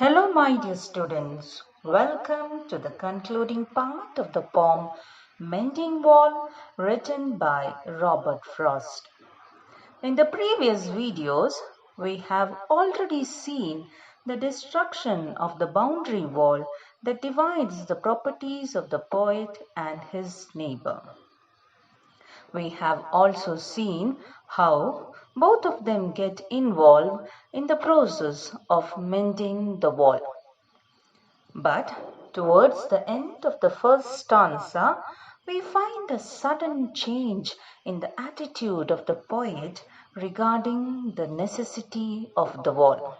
Hello, my dear students. Welcome to the concluding part of the poem Mending Wall, written by Robert Frost. In the previous videos, we have already seen the destruction of the boundary wall that divides the properties of the poet and his neighbor. We have also seen how both of them get involved in the process of mending the wall. But towards the end of the first stanza, we find a sudden change in the attitude of the poet regarding the necessity of the wall.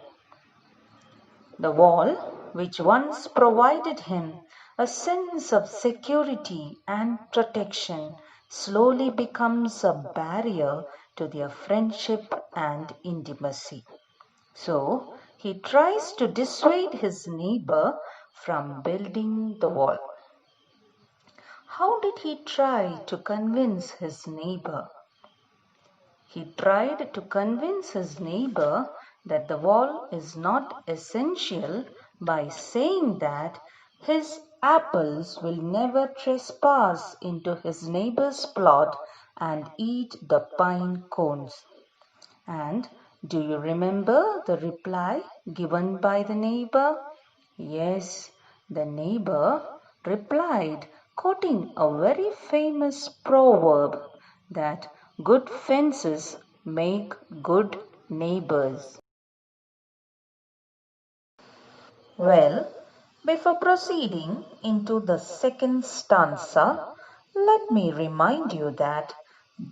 The wall, which once provided him a sense of security and protection, slowly becomes a barrier to their friendship and intimacy. So he tries to dissuade his neighbor from building the wall. How did he try to convince his neighbor? He tried to convince his neighbor that the wall is not essential by saying that his apples will never trespass into his neighbor's plot and eat the pine cones. And do you remember the reply given by the neighbor? Yes, the neighbor replied, quoting a very famous proverb that good fences make good neighbors. Well, before proceeding into the second stanza, let me remind you that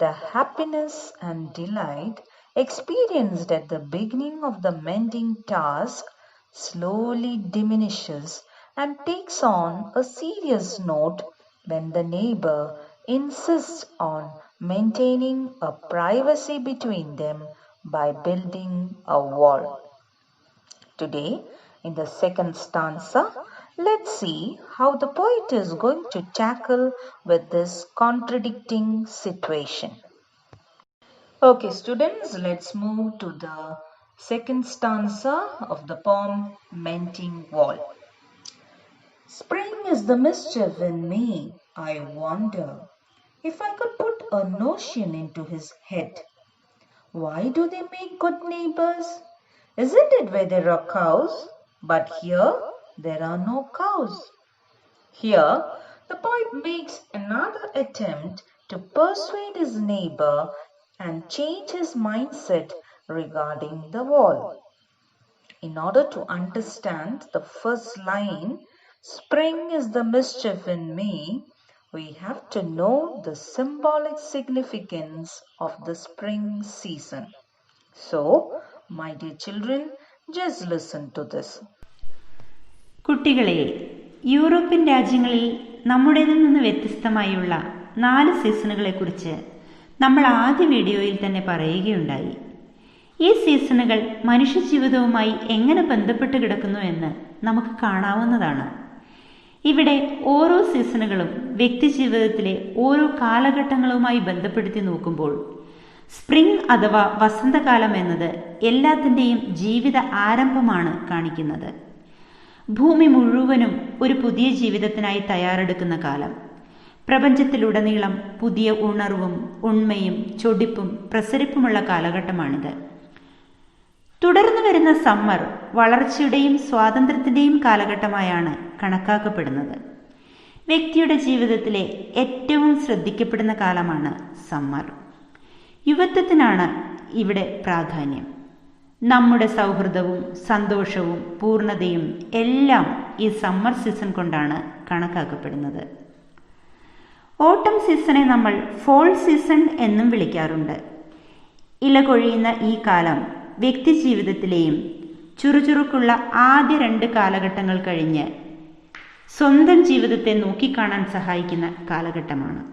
the happiness and delight experienced at the beginning of the mending task slowly diminishes and takes on a serious note when the neighbor insists on maintaining a privacy between them by building a wall. Today, in the second stanza, let's see how the poet is going to tackle with this contradicting situation. Okay, students, let's move to the second stanza of the poem Mending Wall. Spring is the mischief in me, I wonder. If I could put a notion into his head, why do they make good neighbors? Isn't it where there are cows? But here there are no cows. Here the poet makes another attempt to persuade his neighbor and change his mindset regarding the wall. In order to understand the first line, spring is the mischief in me, we have to know the symbolic significance of the spring season. So, my dear children, just listen to this. കുട്ടികളെ, European രാജ്യങ്ങളിൽ നമ്മുടേതിൽ നിന്ന് വ്യത്യസ്തമായുള്ള 4 സീസണുകളെക്കുറിച്ച് നമ്മൾ ആദ്യ വീഡിയോയിൽ തന്നെ പറയുകയുണ്ടായി. ഈ സീസണുകൾ മനുഷ്യജീവിതവുമായി എങ്ങനെ ബന്ധപ്പെട്ട് കിടക്കുന്നു എന്ന് നമുക്ക് കാണാവുന്നതാണ്. ഇവിടെ ഓരോ സീസണുകളും വ്യക്തിജീവിതത്തിലെ ഓരോ കാലഘട്ടങ്ങളുമായി ബന്ധപ്പെടുത്തി നോക്കുമ്പോൾ സ്പ്രിംഗ് അഥവാ വസന്തകാലം എന്നത് എല്ലാത്തിൻ്റെയും ജീവിത ആരംഭമാണ് കാണിക്കുന്നത്. ഭൂമി മുഴുവനും ഒരു പുതിയ ജീവിതത്തിനായി തയ്യാറെടുക്കുന്ന കാലം. പ്രപഞ്ചത്തിലുടനീളം പുതിയ ഉണർവും ഉണ്മയും ചൊടിപ്പും പ്രസരിപ്പുമുള്ള കാലഘട്ടമാണിത്. തുടർന്നു വരുന്ന സമ്മർ വളർച്ചയുടെയും സ്വാതന്ത്ര്യത്തിൻ്റെയും കാലഘട്ടമായാണ് കണക്കാക്കപ്പെടുന്നത്. വ്യക്തിയുടെ ജീവിതത്തിലെ ഏറ്റവും ശ്രദ്ധിക്കപ്പെടുന്ന കാലമാണ് സമ്മർ. യുവത്വത്തിനാണ് ഇവിടെ പ്രാധാന്യം. നമ്മുടെ സൗഹൃദവും സന്തോഷവും പൂർണ്ണതയും എല്ലാം ഈ സമ്മർ സീസൺ കൊണ്ടാണ് കണക്കാക്കപ്പെടുന്നത്. ഓട്ടം സീസണെ നമ്മൾ ഫോൾ സീസൺ എന്നും വിളിക്കാറുണ്ട്. ഇല കൊഴിയുന്ന ഈ കാലം വ്യക്തിജീവിതത്തിലെയും ചുറുചുറുക്കുള്ള ആദ്യ 2 കാലഘട്ടങ്ങൾ കഴിഞ്ഞ് സ്വന്തം ജീവിതത്തെ നോക്കിക്കാണാൻ സഹായിക്കുന്ന കാലഘട്ടമാണ്.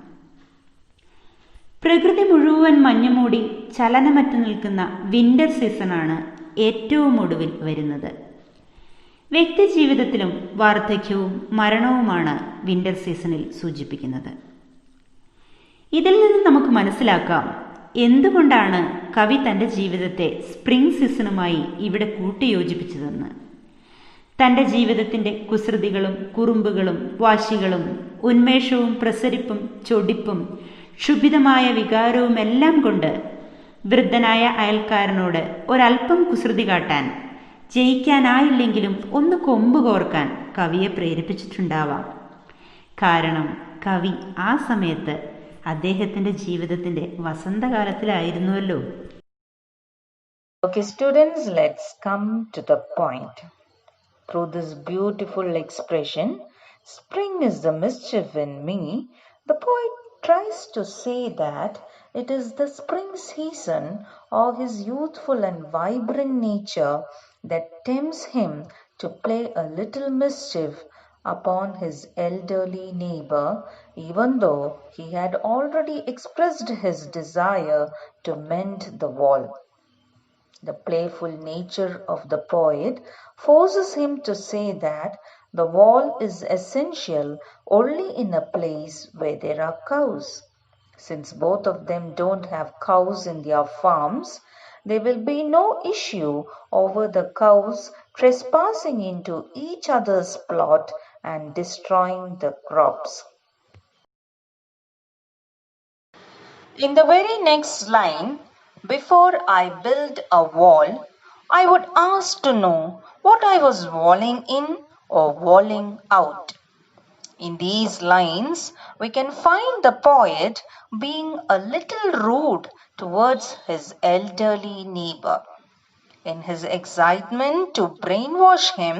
പ്രകൃതി മുഴുവൻ മഞ്ഞുമൂടി ചലനമറ്റ് നിൽക്കുന്ന വിന്റർ സീസണാണ് ഏറ്റവും ഒടുവിൽ വരുന്നത്. വ്യക്തിജീവിതത്തിലും വാർദ്ധക്യവും മരണവുമാണ് വിന്റർ സീസണിൽ സൂചിപ്പിക്കുന്നത്. ഇതിൽ നിന്ന് നമുക്ക് മനസ്സിലാക്കാം എന്തുകൊണ്ടാണ് കവി തൻ്റെ ജീവിതത്തെ സ്പ്രിംഗ് സീസണുമായി ഇവിടെ കൂട്ടിയോജിപ്പിച്ചതെന്ന്. തൻ്റെ ജീവിതത്തിൻ്റെ കുസൃതികളും കുറുമ്പുകളും വാശികളും ഉന്മേഷവും പ്രസരിപ്പും ചൊടിപ്പും ക്ഷുഭിതമായ വികാരവുമെല്ലാം കൊണ്ട് വൃദ്ധനായ അയൽക്കാരനോട് ഒരല്പം കുസൃതി കാട്ടാൻ, ജയിക്കാനായില്ലെങ്കിലും ഒന്ന് കൊമ്പ് കോർക്കാൻ കവിയെ പ്രേരിപ്പിച്ചിട്ടുണ്ടാവാം. കാരണം കവി ആ സമയത്ത് അദ്ദേഹത്തിൻ്റെ ജീവിതത്തിൻ്റെ വസന്തകാലത്തിലായിരുന്നുവല്ലോ. Okay, students, let's come to the point. Through this beautiful expression, "Spring is the mischief in me," the poet tries to say that it is the spring season or his youthful and vibrant nature that tempts him to play a little mischief upon his elderly neighbor, even though he had already expressed his desire to mend the wall. The playful nature of the poet forces him to say that the wall is essential only in a place where there are cows. Since both of them don't have cows in their farms, there will be no issue over the cows trespassing into each other's plot and destroying the crops. In the very next line, "Before I build a wall, I would ask to know what I was walling in or walling out." In these lines, we can find the poet being a little rude towards his elderly neighbor. In his excitement to brainwash him,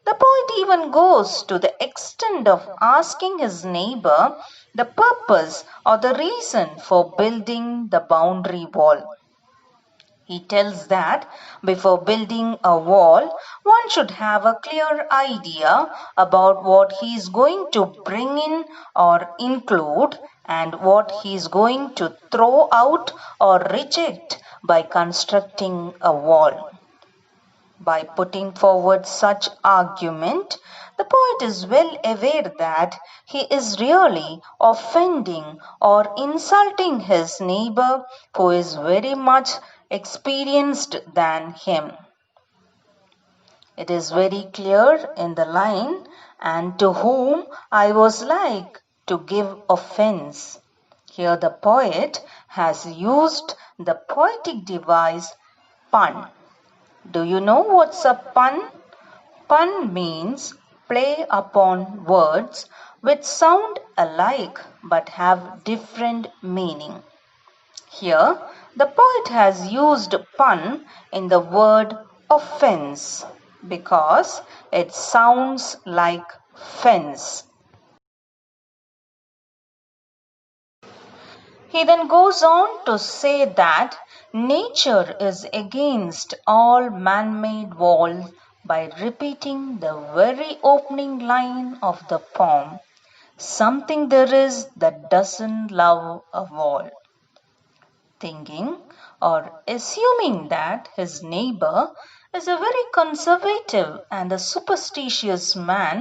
the poet even goes to the extent of asking his neighbor the purpose or the reason for building the boundary wall. He tells that before building a wall, one should have a clear idea about what he is going to bring in or include and what he is going to throw out or reject by constructing a wall. By putting forward such argument, the poet is well aware that he is really offending or insulting his neighbor who is very much experienced than him. It is very clear in the line, "And to whom I was like to give offense." Here the poet has used the poetic device pun. Do you know what's a pun? Pun means play upon words which sound alike but have different meaning. Here, the poet has used pun in the word offense because it sounds like fence. He then goes on to say that nature is against all man-made walls by repeating the very opening line of the poem, "Something there is that doesn't love a wall," thinking or assuming that his neighbor is a very conservative and a superstitious man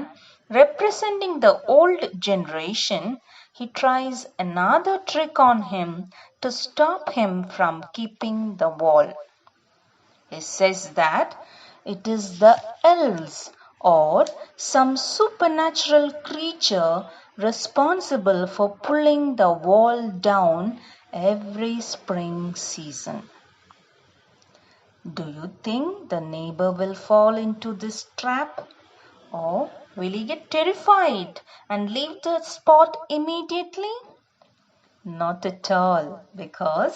representing the old generation. He tries another trick on him to stop him from keeping the wall. He says that it is the elves or some supernatural creature responsible for pulling the wall down every spring season. Do you think the neighbor will fall into this trap? Or will he get terrified and leave the spot immediately? Not at all, because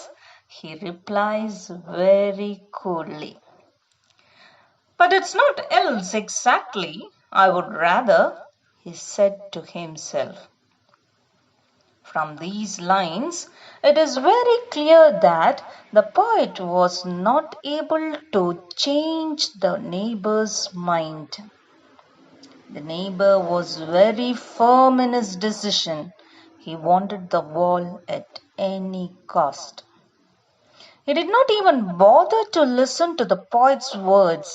he replies very coolly, "But it's not else exactly, I would rather," he said to himself. From these lines, it is very clear that the poet was not able to change the neighbor's mind. The neighbor was very firm in his decision. He wanted the wall at any cost. He did not even bother to listen to the poet's words.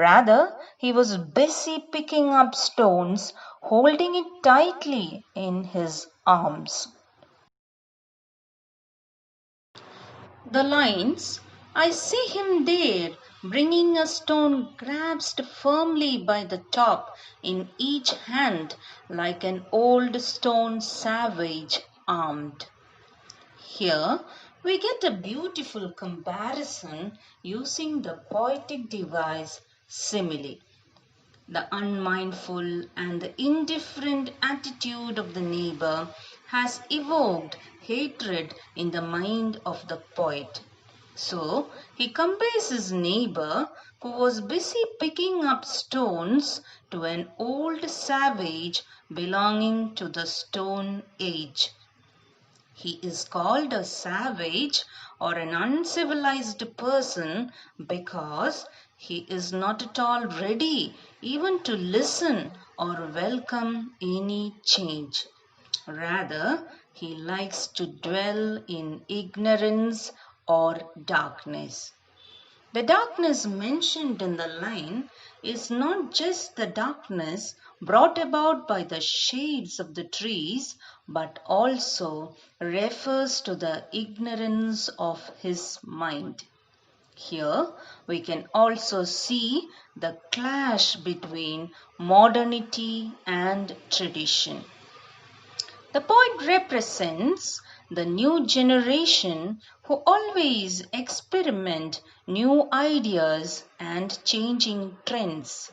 Rather, he was busy picking up stones, holding it tightly in his arms. The lines, "I see him there bringing a stone grasped firmly by the top in each hand like an old stone savage armed. Here we get a beautiful comparison using the poetic device simile. The unmindful and the indifferent attitude of the neighbor has evoked hatred in the mind of the poet. So he compares his neighbor, who was busy picking up stones, to an old savage belonging to the Stone Age. He is called a savage or an uncivilized person because he is not at all ready even to listen or welcome any change. Rather, he likes to dwell in ignorance or darkness. The darkness mentioned in the line is not just the darkness brought about by the shades of the trees, but also refers to the ignorance of his mind. Here we can also see the clash between modernity and tradition. The poet represents the new generation who always experiment new ideas and changing trends.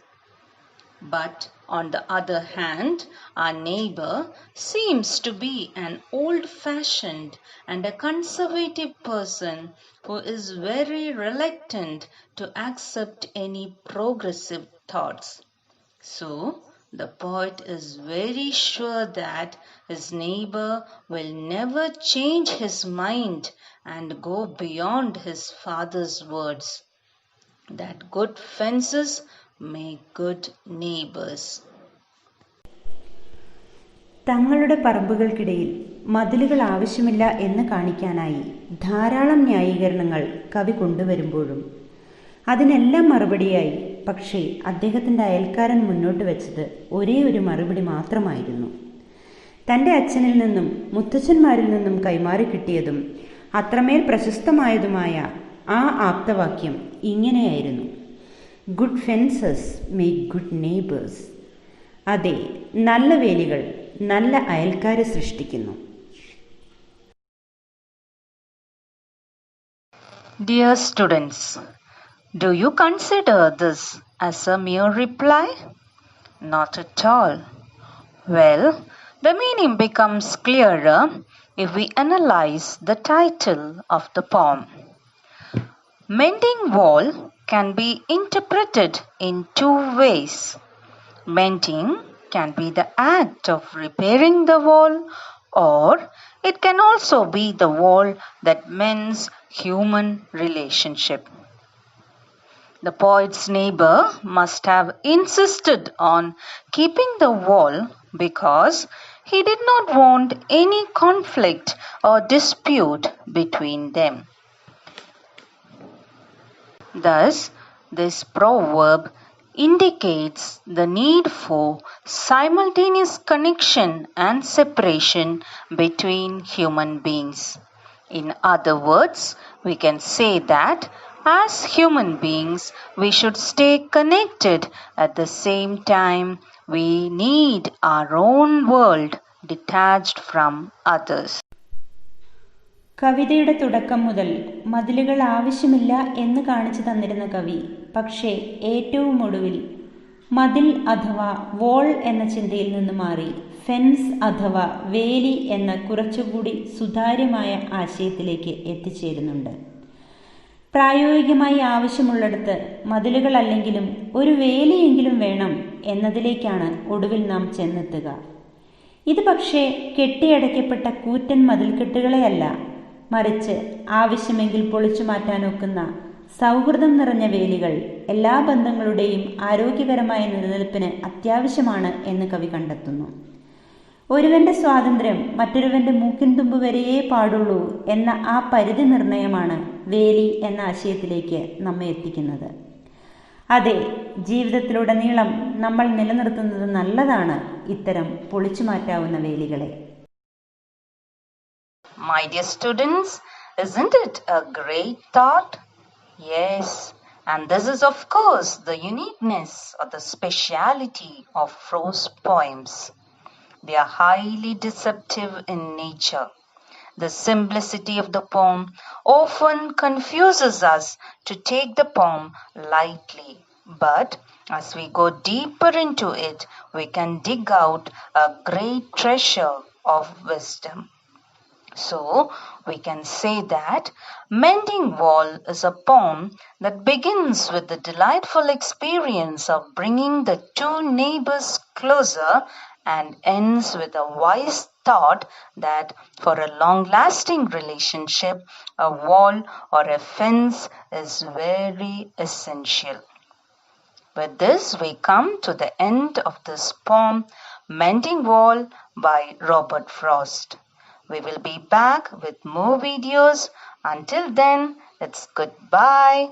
But on the other hand, our neighbor seems to be an old-fashioned and a conservative person who is very reluctant to accept any progressive thoughts. So, the poet is very sure that his neighbor will never change his mind and go beyond his father's words, that good fences make good neighbors. തങ്ങളുടെ പറമ്പുകൾക്കിടയിൽ മതിലുകൾ ആവശ്യമില്ല എന്ന് കാണിക്കാനായി ധാരാളം ന്യായീകരണങ്ങൾ കവി കൊണ്ടുവരുമ്പോഴും അതിനെല്ലാം മറുപടിയായി പക്ഷേ അദ്ദേഹത്തിൻ്റെ അയൽക്കാരൻ മുന്നോട്ട് വെച്ചത് ഒരേ ഒരു മറുപടി മാത്രമായിരുന്നു. തൻ്റെ അച്ഛനിൽ നിന്നും മുത്തച്ഛന്മാരിൽ നിന്നും കൈമാറി കിട്ടിയതും അത്രമേൽ പ്രശസ്തമായതുമായ ആ ആപ്തവാക്യം ഇങ്ങനെയായിരുന്നു: good fences make good neighbours. അതെ, നല്ല വേലികൾ നല്ല അയൽക്കാരെ സൃഷ്ടിക്കുന്നു. Dear students, do you consider this as a mere reply? Not at all. Well, the meaning becomes clearer if we analyze the title of the poem. Mending wall can be interpreted in two ways. Mending can be the act of repairing the wall, or it can also be the wall that mends human relationship. The poet's neighbor must have insisted on keeping the wall because he did not want any conflict or dispute between them. Thus, this proverb indicates the need for simultaneous connection and separation between human beings. In other words, we can say that as human beings, we should stay connected. At the same time, we need our own world detached from others. കവിതയുടെ തുടക്കം മുതൽ മതിലുകൾ ആവശ്യമില്ല എന്ന് കാണിച്ചു തന്നിരുന്ന കവി പക്ഷേ ഏറ്റവും ഒടുവിൽ മതിൽ അഥവാ വോൾ എന്ന ചിന്തയിൽ നിന്ന് മാറി ഫെൻസ് അഥവാ വേലി എന്ന കുറച്ചുകൂടി സുതാര്യമായ ആശയത്തിലേക്ക് എത്തിച്ചേരുന്നുണ്ട്. പ്രായോഗികമായി ആവശ്യമുള്ളിടത്ത് മതിലുകൾ അല്ലെങ്കിലും ഒരു വേലിയെങ്കിലും വേണം എന്നതിലേക്കാണ് ഒടുവിൽ നാം ചെന്നെത്തുക. ഇത് പക്ഷേ കെട്ടിയടയ്ക്കപ്പെട്ട കൂറ്റൻ മതിൽക്കെട്ടുകളെയല്ല, മറിച്ച് ആവശ്യമെങ്കിൽ പൊളിച്ചു മാറ്റാനൊക്കുന്ന സൗഹൃദം നിറഞ്ഞ വേലികൾ എല്ലാ ബന്ധങ്ങളുടെയും ആരോഗ്യകരമായ നിലനിൽപ്പിന് അത്യാവശ്യമാണ് എന്ന് കവി കണ്ടെത്തുന്നു. ഒരുവന്റെ സ്വാതന്ത്ര്യം മറ്റൊരുവന്റെ മൂക്കിൻ തുമ്പ് വരെയേ പാടുള്ളൂ എന്ന ആ പരിധി നിർണയമാണ് വേലി എന്ന ആശയത്തിലേക്ക് നമ്മെ എത്തിക്കുന്നത്. അതെ, ജീവിതത്തിലുടനീളം നമ്മൾ നിലനിർത്തുന്നത് നല്ലതാണ് ഇത്തരം പൊളിച്ചു മാറ്റാവുന്ന വേലികളെ. My dear students, isn't it a great thought? Yes, And this is, of course, the uniqueness or the speciality of prose poems. They are highly deceptive in nature. The simplicity of the poem often confuses us to take the poem lightly. But as we go deeper into it, we can dig out a great treasure of wisdom. So, we can say that Mending Wall is a poem that begins with the delightful experience of bringing the two neighbors closer and ends with a wise thought that for a long lasting relationship, a wall or a fence is very essential. With this, we come to the end of this poem, Mending Wall by Robert Frost. We will be back with more videos. Until then, it's goodbye.